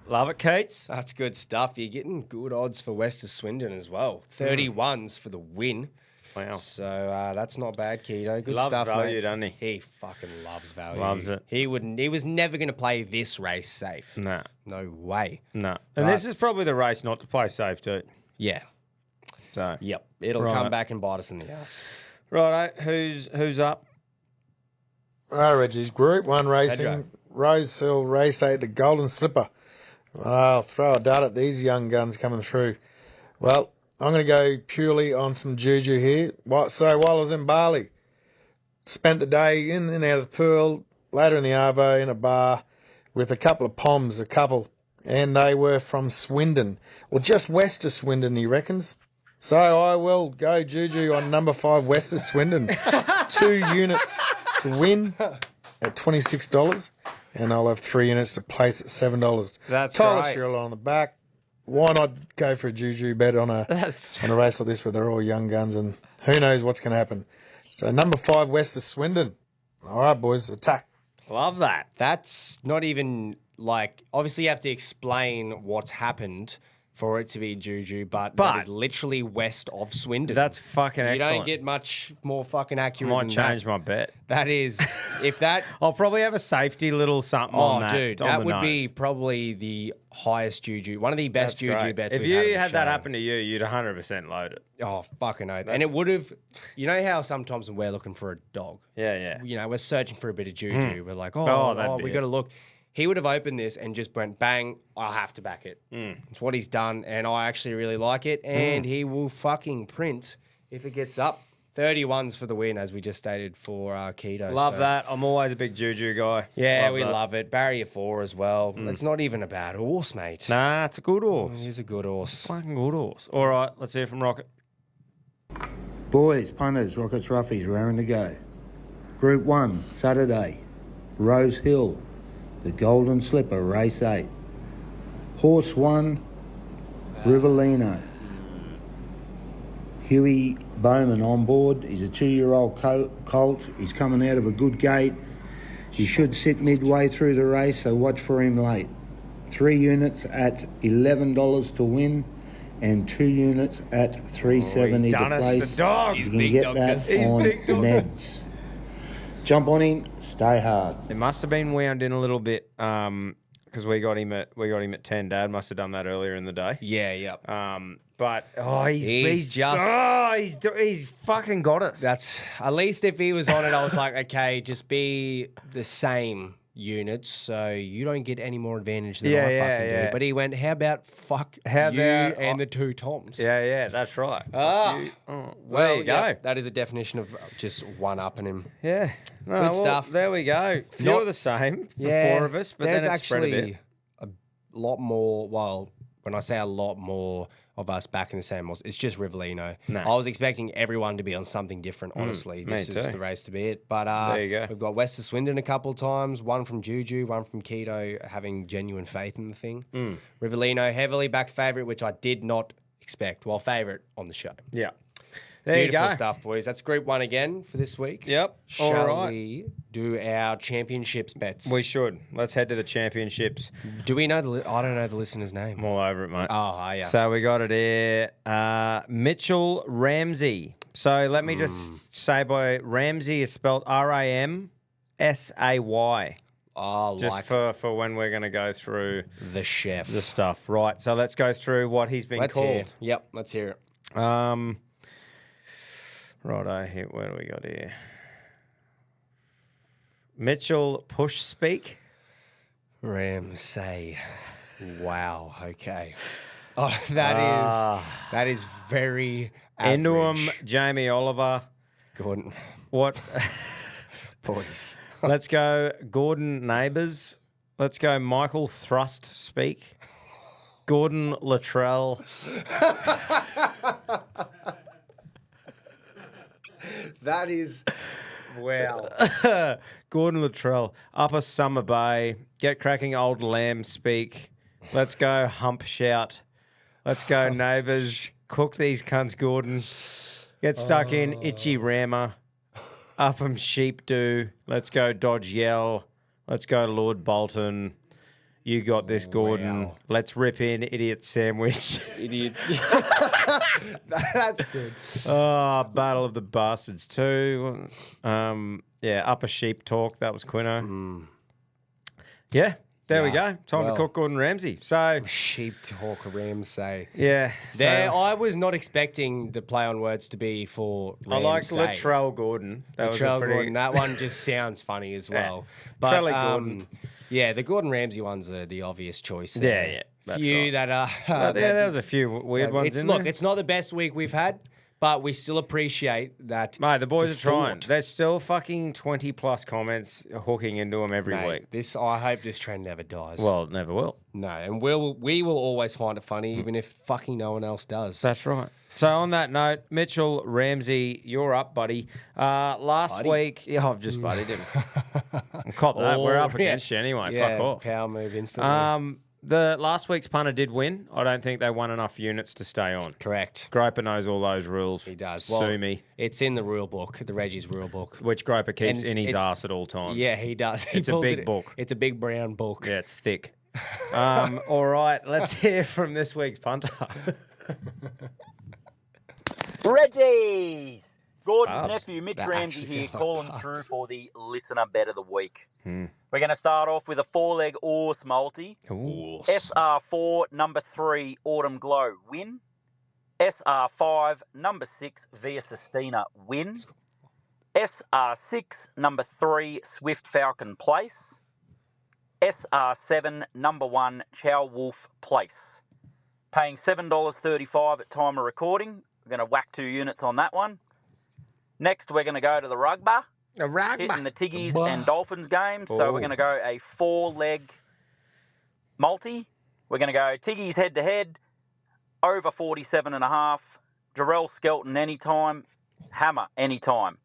Love it, Keats. That's good stuff. You're getting good odds for West of Swindon as well. 31s for the win. Wow. So that's not bad, Keto. Good loves stuff, value, mate. doesn't he? He fucking loves value. Loves it. He was never going to play this race safe. Nah. No way. No. And this is probably the race not to play safe too. Yeah. So. Yep. It'll come back and bite us in the ass. Righto. Who's up? Right, Reggie's Group 1 racing. Rose Hill Race 8, the Golden Slipper. I'll throw a dart at these young guns coming through. Well, I'm going to go purely on some juju here. So while I was in Bali, spent the day in and out of the pool, later in the Arvo, in a bar, with a couple of Poms, and they were from Swindon. Well, just west of Swindon, he reckons. So I will go juju on number 5, West of Swindon. 2 units to win at $26, and I'll have 3 units to place at $7. That's Tyler right. Sherrill on the back. Why not go for a juju bet on a race like this where they're all young guns and who knows what's going to happen? So number 5, West of Swindon. All right, boys, attack. Love that. That's not even like, obviously you have to explain what's happened for it to be juju, but that is literally west of Swindon. That's fucking excellent. You don't get much more fucking accurate Might than change that. my bet. That is, if that... I'll probably have a safety little something on that. Oh, dude, on that the would nose. be probably the highest juju, one of the best juju Great. bets If we've you had on the had that show. happen to you, you'd 100% load it. Oh, fucking oath. And it would have, you know how sometimes when we're looking for a dog, Yeah. you know, we're searching for a bit of juju. We're like, that'd be we it. got to look. He would have opened this and just went, bang, I'll have to back it. It's what he's done, and I actually really like it, and he will fucking print if it gets up. 31s for the win, as we just stated for Keto. Love so. that. I'm always a big juju guy. Yeah, love we that. love it. Barrier 4 as well. It's not even a bad horse, mate. Nah, it's a good horse. It is a good horse. Fucking good horse. All right, let's hear from Rocket. Boys, punters, rockets, roughies, raring to go. Group 1, Saturday, Rose Hill, the Golden Slipper, race 8. Horse 1, Rivellino. Huey Bowman on board. He's a 2-year-old colt. He's coming out of a good gate. He should sit midway through the race, so watch for him late. 3 units at $11 to win, and 2 units at $3.70 done to us place. the dog. You can get that on Neds. Jump on him, stay hard. It must have been wound in a little bit because we got him at 10. Dad must have done that earlier in the day. Yeah, yep. But he's fucking got us. That's at least if he was on it, I was like, okay, just be the same units, so you don't get any more advantage than I fucking do. But he went, how about and the 2 Toms? Yeah, that's right. There you go. That is a definition of just one-upping him. Yeah. No, Good stuff. There we go. Few Not- of the same for Yeah, 4 of us, but there's then it's spread a actually bit. a lot more. Well, when I say a lot more of us back in the same horse, it's just Rivellino. No. I was expecting everyone to be on something different, honestly. This me is too. the race to be it. But There you go. we've got West of Swindon a couple of times, one from Juju, one from Keto, having genuine faith in the thing. Rivellino, heavily backed favourite, which I did not expect. Well, favourite on the show. Yeah. There Beautiful you go. stuff, boys. That's Group 1 again for this week. Yep. Shall All right. we do our championships bets? We should. Let's head to the championships. Do we know I don't know the listener's name. I'm all over it, mate. Oh, yeah. So we got it here. Mitchell Ramsey. So let me just say, boy, Ramsey is spelled Ramsay. Oh, Just like for when we're going to go through the chef. the stuff. Right. So let's go through what he's been Let's hear. called. Yep, let's hear it. Righto, here. Where do we got here? Mitchell Push Speak. Ramsay. Wow. Okay. Oh, that is very Into him, average. Jamie Oliver. Gordon. What? Boys. Let's go Gordon Neighbours. Let's go Michael Thrust Speak. Gordon Luttrell. That is wow. Gordon Luttrell. Upper Summer Bay. Get cracking old lamb speak. Let's go hump shout. Let's go neighbours. Cook these cunts, Gordon. Get stuck in itchy rammer. Up 'em sheep do. Let's go dodge yell. Let's go Lord Bolton. You got this, Gordon. Wow. Let's rip in idiot sandwich. Idiot. That's good. Oh, Battle of the Bastards too. Yeah, Upper Sheep Talk. That was Quino. Yeah, there we go. Time to cook Gordon Ramsay. So Sheep talk Ramsay. yeah, so I was not expecting the play on words to be for I like Ramsay. Latrell Gordon. That was a Latrell pretty Gordon. That one just sounds funny as well. But Trelly Gordon. yeah, the Gordon Ramsay ones are the obvious choice. Yeah, yeah, that's Few right. that are. Yeah, there was a few weird ones in there. It's not the best week we've had, but we still appreciate that. Mate, the boys the are trying. thought. There's still fucking 20 plus comments hooking into them every Mate, week. I hope this trend never dies. Well, it never will. no, and we will always find it funny, even if fucking no one else does. That's right. So on that note, Mitchell Ramsey, you're up, buddy. Last week, I've just buddied him. Cop that. We're up against you anyway. Yeah, Fuck off. power move instantly. The last week's punter did win. I don't think they won enough units to stay on. Correct. Groper knows all those rules. He does. Sue me. It's in the rule book, the Reggies rule book. Which Groper keeps And in his ass at all times. Yeah, he does. He It's a pulls big it- book. It's a big brown book. Yeah, it's thick. All right, let's hear from this week's punter. Reggies! Gordon's Bubs. nephew, Mitch That Ramsey actually here, sounds like calling Bubs. through for the Listener Bet of the Week. We're going to start off with a 4-leg horse multi. SR4, number 3, Autumn Glow, win. SR5, number 6, Via Sistina, win. SR6, number 3, Swift Falcon Place. SR7, number 1, Chow Wolf Place. Paying $7.35 at time of recording. We're going to whack 2 units on that one. Next, we're going to go to the rugby. Hitting the Tiggies and Dolphins game. So we're going to go a 4-leg multi. We're going to go Tiggies head-to-head, over 47.5. Jarrell Skelton anytime, Hammer anytime.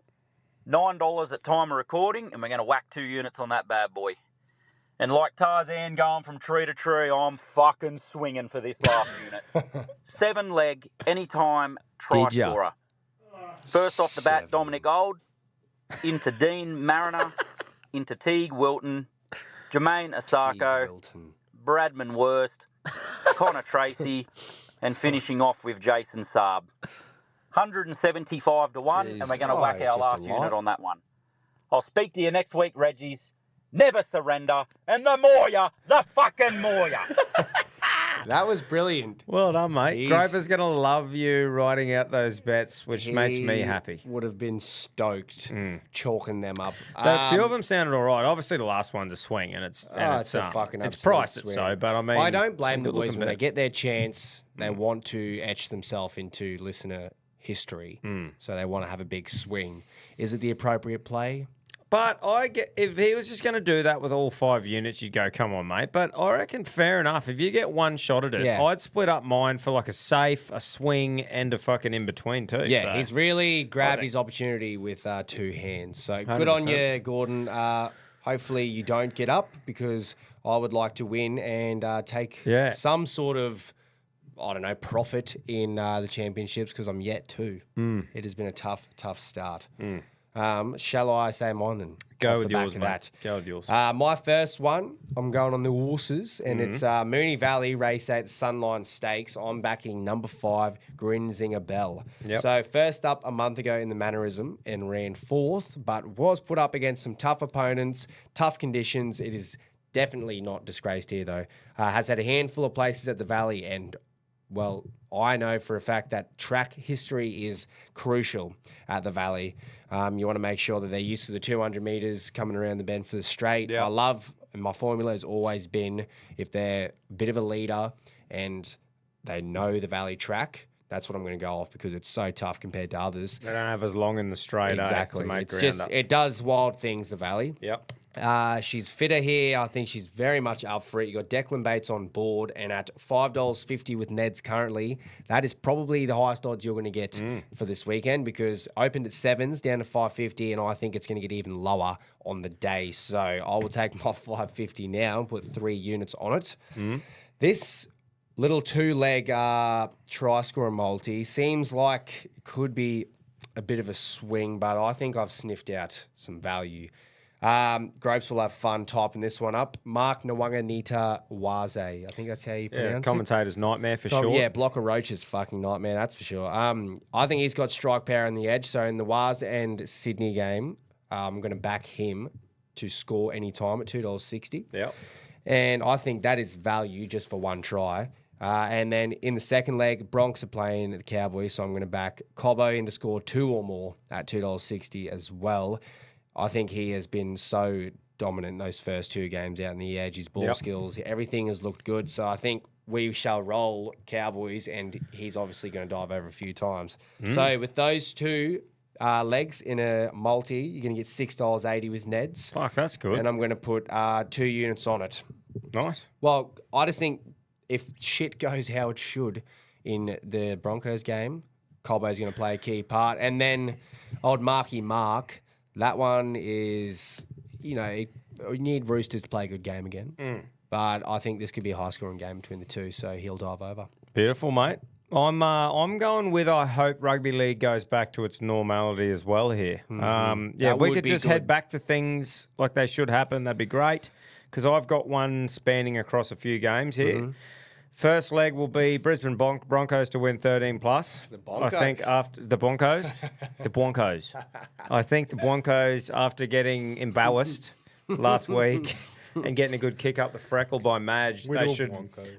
$9 at time of recording, and we're going to whack 2 units on that bad boy. And like Tarzan going from tree to tree, I'm fucking swinging for this last unit. 7-leg, anytime, try Did ya? scorer. First off the bat, Dominic Gold, into Dean Mariner, into Teague Wilton, Jermaine Asako, Wilton. Bradman Worst, Connor Tracy, and finishing off with Jason Saab. 175 to 1, and we're going to whack our just a last lot. unit on that one. I'll speak to you next week, Reggies. Never surrender, and the more ya, the fucking more ya. That was brilliant. Well done, mate. He's- Groper's going to love you writing out those bets, which makes me He happy. Would have been stoked chalking them up. Those few of them sounded all right. Obviously, the last one's a swing, and it's It's a fucking it's absolute priced it swing. so. But I mean, I don't blame some the boys good-looking when they bets. get their chance. They want to etch themselves into listener history, so they want to have a big swing. Is it the appropriate play? But I get if he was just going to do that with all 5 units, you'd go, come on, mate. But I reckon fair enough. If you get one shot at it, Yeah. I'd split up mine for like a safe, a swing, and a fucking in between too. Yeah, so. he's really grabbed think- his opportunity with 2 hands. So good 100%. on you, Gordon. Hopefully you don't get up because I would like to win and take Yeah. some sort of I don't know, profit in the championships because I'm yet to. It has been a tough start. Shall I say mine then? Go with yours, mate. Go with yours. My first one, I'm going on the horses, and it's Moonee Valley Race 8, the Sunline Stakes. I'm backing number 5, Grinzinger Bell. Yep. So first up a month ago in the Mannerism and ran 4th, but was put up against some tough opponents, tough conditions. It is definitely not disgraced here, though. Has had a handful of places at the Valley, and well, I know for a fact that track history is crucial at the Valley. You want to make sure that they're used to the 200 metres coming around the bend for the straight. Yep. I love, and my formula has always been, if they're a bit of a leader and they know the Valley track, that's what I'm going to go off because it's so tough compared to others. They don't have as long in the straight. Exactly. To make It's ground just, up. it does wild things, the Valley. Yep. She's fitter here. I think she's very much up for it. You got Declan Bates on board, and at $5.50 with Neds currently, that is probably the highest odds you're going to get for this weekend because opened at 7s down to $5.50, and I think it's going to get even lower on the day. So I will take my $5.50 now and put 3 units on it. This little 2-leg try-scorer multi seems like it could be a bit of a swing, but I think I've sniffed out some value. Gropes will have fun typing this one up. Mark Nwanganita Waze. I think that's how you pronounce it. Commentator's nightmare for sure. Yeah, Blocker Roach's fucking nightmare, that's for sure. I think he's got strike power on the edge. So in the Waz and Sydney game, I'm going to back him to score any time at $2.60. Yep. And I think that is value just for one try. And then in the second leg, Bronx are playing the Cowboys, so I'm going to back Cobbo in to score 2 or more at $2.60 as well. I think he has been so dominant in those first 2 games out in the edge. His ball skills, everything has looked good. So I think we shall roll Cowboys, and he's obviously going to dive over a few times. So with those 2 legs in a multi, you're going to get $6.80 with Neds. Fuck, that's good. And I'm going to put 2 units on it. Nice. Well, I just think if shit goes how it should in the Broncos game, Cobbo's going to play a key part. And then old Marky Mark, that one is, you need Roosters to play a good game again. But I think this could be a high-scoring game between the two, so he'll dive over. Beautiful, mate. I'm going with I hope rugby league goes back to its normality as well here. We could just head back to things like they should happen. That'd be great because I've got one spanning across a few games here. First leg will be Brisbane Broncos to win 13+. The Broncos. I think after the Broncos, I think the Broncos, after getting embarrassed last week and getting a good kick up the freckle by Madge, they should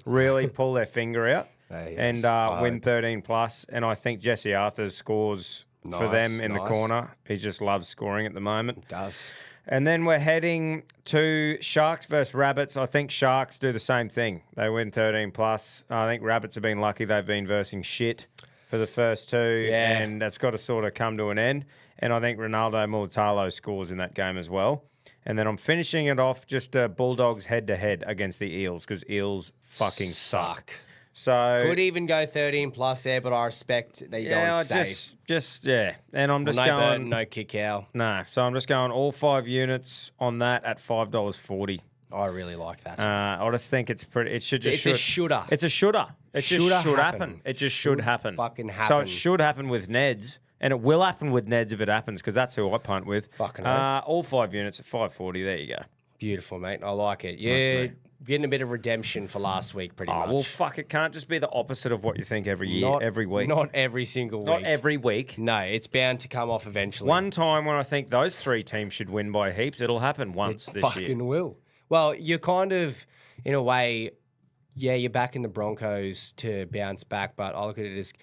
really pull their finger out and win 13+. And I think Jesse Arthur scores for them in the corner. He just loves scoring at the moment. He does. And then we're heading to Sharks versus Rabbits. I think Sharks do the same thing. They win 13+. I think Rabbits have been lucky they've been versing shit for the first 2, and that's got to sort of come to an end. And I think Ronaldo Mulatalo scores in that game as well. And then I'm finishing it off just Bulldogs head-to-head against the Eels because Eels fucking suck. So could even go 13+ there, but I respect that you're going safe. And I'm just no going Burton, no kick out. No, so I'm just going all 5 units on that at $5.40. I really like that. I just think it's pretty. It should just. It's a shoulda. It's a shoulda. It just should happen. It just should happen. Fucking happen. So it should happen with Neds, and it will happen with Neds if it happens because that's who I punt with. Fucking oath. All 5 units at $5.40. There you go. Beautiful, mate. I like it. Yeah. Getting a bit of redemption for last week, pretty much. Well, fuck, it can't just be the opposite of what you think every year, every week. Not every single week. Not every week. No, it's bound to come off eventually. One time when I think those 3 teams should win by heaps, it'll happen once this year. Fucking will. Well, you're kind of, in a way, you're backing the Broncos to bounce back, but I look at it as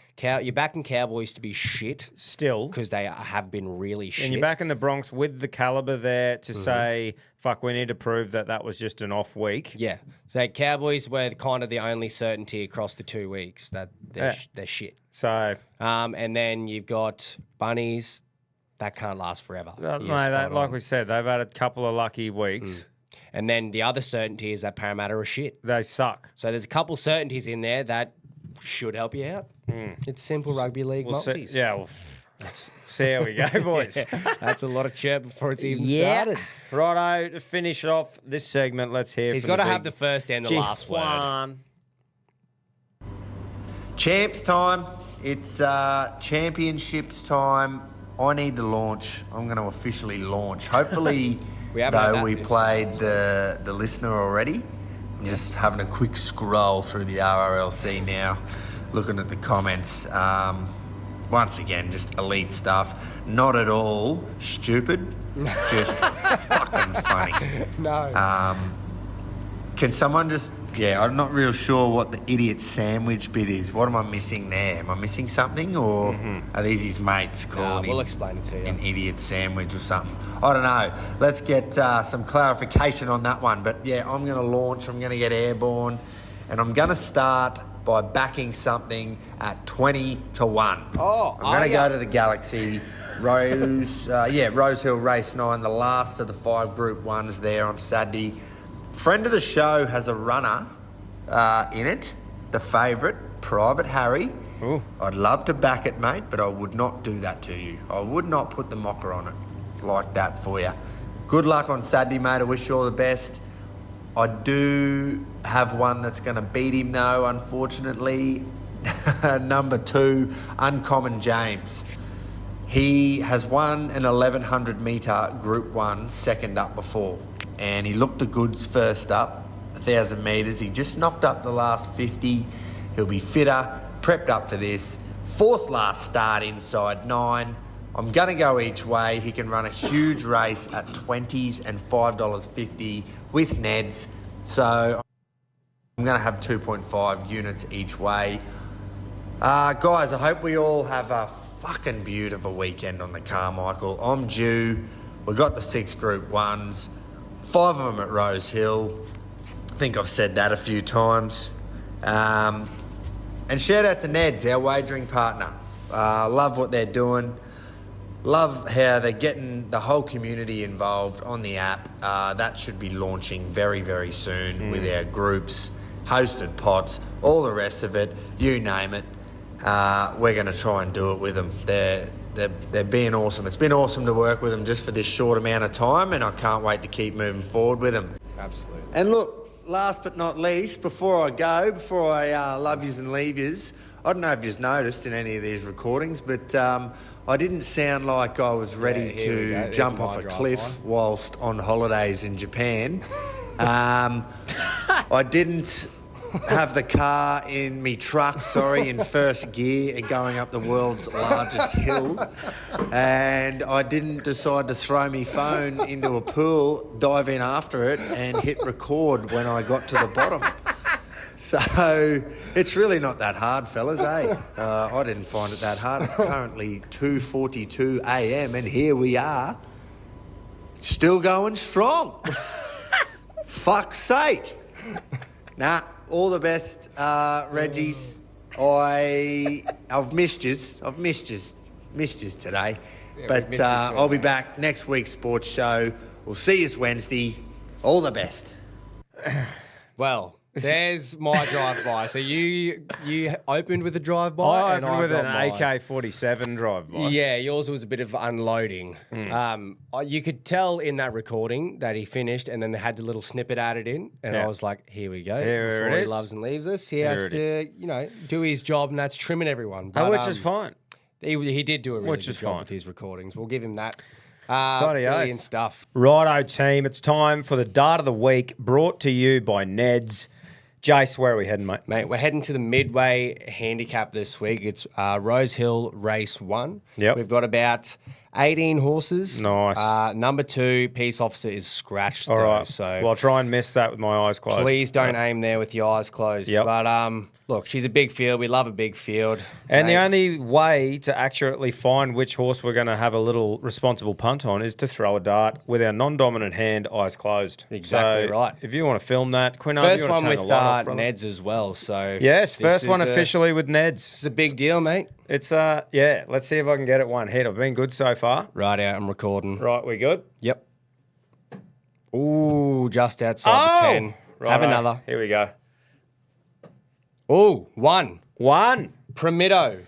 you're backing Cowboys to be shit. Still. Because they have been really shit. And you're backing the Bronx with the caliber there to say, fuck, we need to prove that was just an off week. Yeah. So Cowboys were kind of the only certainty across the 2 weeks that they're shit. So. And then you've got Bunnies. That can't last forever. Like we said, they've had a couple of lucky weeks. And then the other certainty is that Parramatta are shit. They suck. So there's a couple certainties in there that should help you out. It's simple rugby league multis. Let's see how we go, boys. That's a lot of chirp before it's even started. Righto, to finish off this segment, let's hear He's from got to have the first and the last word. Champs time. It's championships time. I need to launch. I'm going to officially launch. Hopefully, we played the listener already. I'm just having a quick scroll through the RRLC now, looking at the comments. Once again, just elite stuff. Not at all stupid, just fucking funny. No. Can someone just... Yeah, I'm not real sure what the idiot sandwich bit is. What am I missing there? Am I missing something, or are these his mates calling we'll him explain it to you. an idiot sandwich or something? I don't know. Let's get some clarification on that one. But yeah, I'm going to launch. I'm going to get airborne, and I'm going to start by backing something at 20 to 1. Oh, I'm going to go to the Galaxy. Rose Hill Race 9, the last of the 5 Group 1s there on Saturday. Friend of the show has a runner in it, the favourite, Private Harry. Ooh. I'd love to back it, mate, but I would not do that to you. I would not put the mocker on it like that for you. Good luck on Saturday, mate. I wish you all the best. I do have one that's going to beat him, though, unfortunately. Number 2, Uncommon James. He has won an 1,100 metre Group 1 second up before, and he looked the goods first up, 1,000 metres. He just knocked up the last 50. He'll be fitter, prepped up for this. 4th last start inside 9. I'm going to go each way. He can run a huge race at 20s and $5.50 with Neds. So I'm going to have 2.5 units each way. Guys, I hope we all have a fucking beautiful weekend on the Carmichael. I'm due. We've got the 6 Group 1s, 5 of them at Rose Hill. I think I've said that a few times. And shout out to Neds, our wagering partner. Love what they're doing. Love how they're getting the whole community involved on the app. That should be launching very, very soon with our groups, hosted pots, all the rest of it, you name it. We're going to try and do it with them. They're being awesome. It's been awesome to work with them just for this short amount of time, and I can't wait to keep moving forward with them. Absolutely. And look, last but not least, before I love yous and leave yous, I don't know if you've noticed in any of these recordings, but I didn't sound like I was ready to jump off a cliff whilst on holidays in Japan. I didn't have the car in me truck, in first gear and going up the world's largest hill. And I didn't decide to throw me phone into a pool, dive in after it and hit record when I got to the bottom. So it's really not that hard, fellas, eh? I didn't find it that hard. It's currently 2:42 a.m. and here we are, still going strong. Fuck's sake. Nah, all the best, Reggies. I've missed yous. I've missed yous today. Yeah, but I'll be back next week's sports show. We'll see yous Wednesday. All the best. Well, there's my drive-by. So you opened with a drive-by? I opened with an AK-47 drive-by. Yeah, yours was a bit of unloading. You could tell in that recording that he finished and then they had the little snippet added in. And I was like, here we go. Here Before it he is. loves and leaves us, he has to, do his job, and that's trimming everyone. But, Which is fine. He did do a really Which good is job fine. with his recordings. We'll give him that. Bloody Brilliant oath. stuff. Righto, team. It's time for the Dart of the Week, brought to you by Neds. Jace, where are we heading, mate? Mate, we're heading to the Midway Handicap this week. It's Rose Hill Race 1. Yep. We've got about 18 horses. Nice. Number 2, Peace Officer, is scratched. All though, right. So Well, I'll try and miss that with my eyes closed. please don't aim there with your eyes closed. Yep. But look, she's a big field. We love a big field. And Mate, the only way to accurately find which horse we're going to have a little responsible punt on is to throw a dart with our non-dominant hand, eyes closed. Exactly So right. If you want to film that, Quinn, first you want one to turn with the light off, brother? Neds as well. So Yes, this first one is officially with Neds. It's a big deal, mate. It's yeah. Let's see if I can get it one hit. I've been good so far. Right out, I'm recording. Right, we good? Yep. Ooh, just outside the 10. Have another. Here we go. Ooh, one. One. Primito.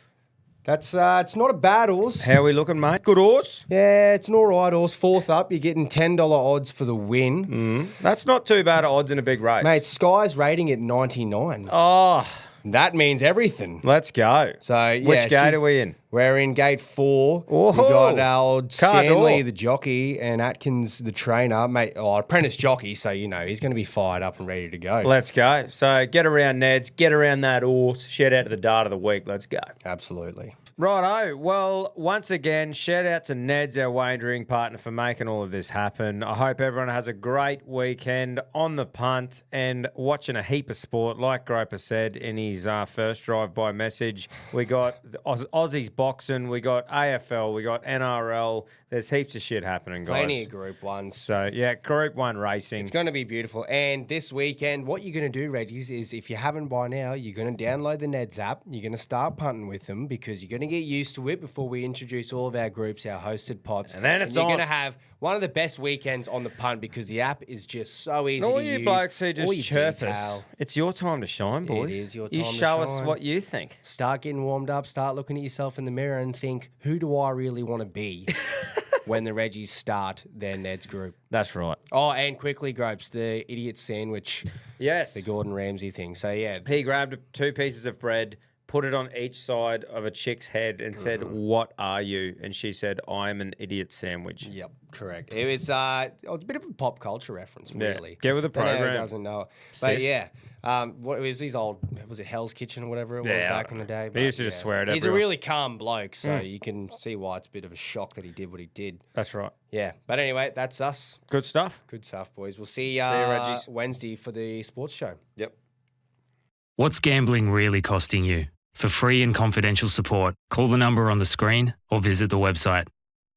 That's it's not a bad horse. How are we looking, mate? Good horse. Yeah, it's an all right horse. 4th up, you're getting $10 odds for the win. That's not too bad odds in a big race. Mate, Sky's rating at 99. Oh, That means everything. Let's go. So, yeah. Which gate are we in? We're in gate 4. Oh, we got our old Stanley, door. the jockey, and Atkins, the trainer. Mate, apprentice jockey, so, he's going to be fired up and ready to go. Let's go. So get around Neds, get around that horse. Shout out to the dart of the week. Let's go. Absolutely. Righto. Well, once again, shout out to Neds, our wagering partner, for making all of this happen. I hope everyone has a great weekend on the punt and watching a heap of sport. Like Groper said in his first drive-by message, we got Aussies boxing, we got AFL, we got NRL. There's heaps of shit happening, guys. Plenty of Group 1s. So, yeah, Group 1 racing. It's going to be beautiful. And this weekend, what you're going to do, Reggies, is if you haven't by now, you're going to download the Neds app. You're going to start punting with them because you're going to get used to it before we introduce all of our groups, our hosted pods. And then you're going to have one of the best weekends on the punt because the app is just so easy to use. All you blokes who just chirp us, it's your time to shine, boys. It is your time You to show us shine. what you think. Start getting warmed up. Start looking at yourself in the mirror and think, who do I really want to be when the Reggies start their Neds group? That's right. Oh, and quickly, Gropes, the idiot sandwich. Yes. The Gordon Ramsay thing. So, yeah. He grabbed 2 pieces of bread, put it on each side of a chick's head and said, "What are you?" And she said, "I'm an idiot sandwich." Yep, correct. It was a bit of a pop culture reference, really. Yeah, get with the Don't know program. who doesn't know it. Sis. But yeah, what was his old? Was it Hell's Kitchen or whatever it was back in the day? He used to just swear at He's a everyone. really calm bloke, so you can see why it's a bit of a shock that he did what he did. That's right. Yeah, but anyway, that's us. Good stuff. Good stuff, boys. We'll see you Reggies. Wednesday for the sports show. Yep. What's gambling really costing you? For free and confidential support, call the number on the screen or visit the website